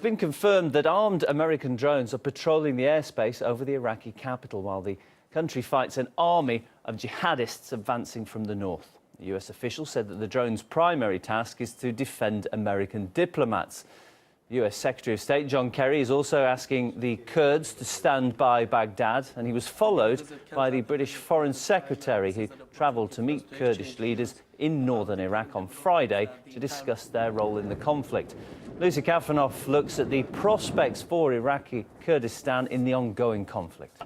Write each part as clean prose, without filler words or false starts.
been confirmed that armed American drones are patrolling the airspace over the Iraqi capital while the country fights an army of jihadists advancing from the north. The US official said that the drone's primary task is to defend American diplomats. US Secretary of State John Kerry is also asking the Kurds to stand by Baghdad, and he was followed by the British Foreign Secretary, who travelled to meet Kurdish leaders in northern Iraq on Friday to discuss their role in the conflict. Lucy Kafanoff looks at the prospects for Iraqi Kurdistan in the ongoing conflict.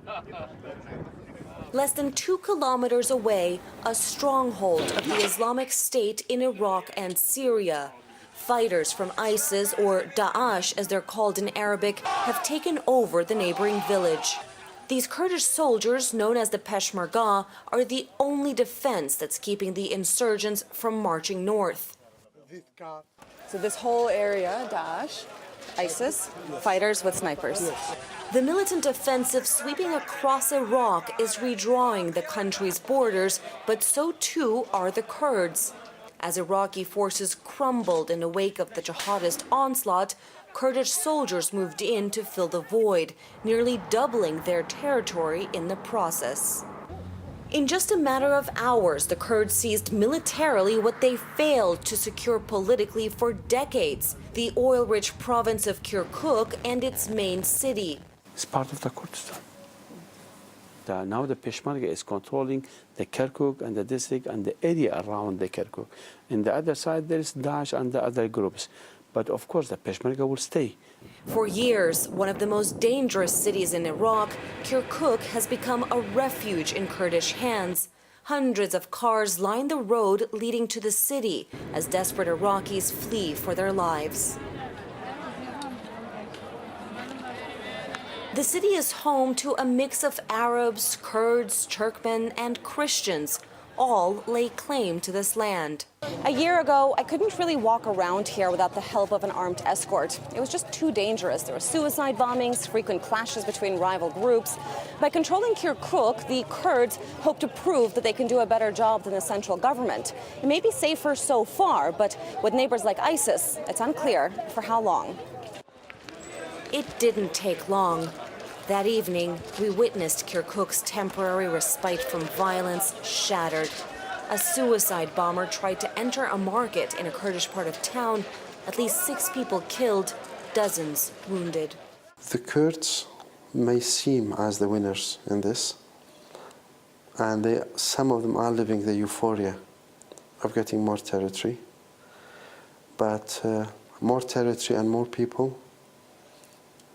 Less than 2 kilometers away, a stronghold of the Islamic State in Iraq and Syria. Fighters from ISIS, or Daesh as they're called in Arabic, have taken over the neighboring village. These Kurdish soldiers, known as the Peshmerga, are the only defense that's keeping the insurgents from marching north. So this whole area, Daesh, ISIS, fighters with snipers. The militant offensive sweeping across Iraq is redrawing the country's borders, but so too are the Kurds. As Iraqi forces crumbled in the wake of the jihadist onslaught, Kurdish soldiers moved in to fill the void, nearly doubling their territory in the process. In just a matter of hours, the Kurds seized militarily what they failed to secure politically for decades, the oil-rich province of Kirkuk and its main city. It's part of the Kurdistan. Now the Peshmerga is controlling the Kirkuk and the district and the area around the Kirkuk. In the other side, there is Daesh and the other groups. But of course, the Peshmerga will stay. For years, one of the most dangerous cities in Iraq, Kirkuk has become a refuge in Kurdish hands. Hundreds of cars line the road leading to the city as desperate Iraqis flee for their lives. The city is home to a mix of Arabs, Kurds, Turkmen, and Christians. All lay claim to this land. A year ago, I couldn't really walk around here without the help of an armed escort. It was just too dangerous. There were suicide bombings, frequent clashes between rival groups. By controlling Kirkuk, the Kurds hope to prove that they can do a better job than the central government. It may be safer so far, but with neighbors like ISIS, it's unclear for how long. It didn't take long. That evening, we witnessed Kirkuk's temporary respite from violence shattered. A suicide bomber tried to enter a market in a Kurdish part of town. At least 6 people killed, dozens wounded. The Kurds may seem as the winners in this, and some of them are living the euphoria of getting more territory. But more territory and more people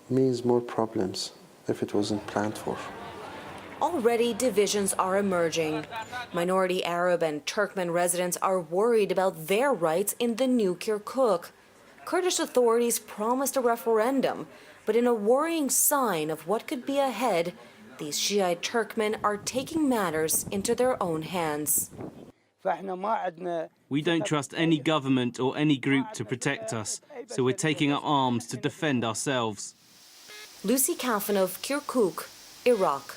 means more problems if it wasn't planned for. Already divisions are emerging. Minority Arab and Turkmen residents are worried about their rights in the new Kirkuk. Kurdish authorities promised a referendum, but in a worrying sign of what could be ahead, these Shiite Turkmen are taking matters into their own hands. We don't trust any government or any group to protect us, so we're taking up arms to defend ourselves. Lucy Kafanoff, Kirkuk, Iraq.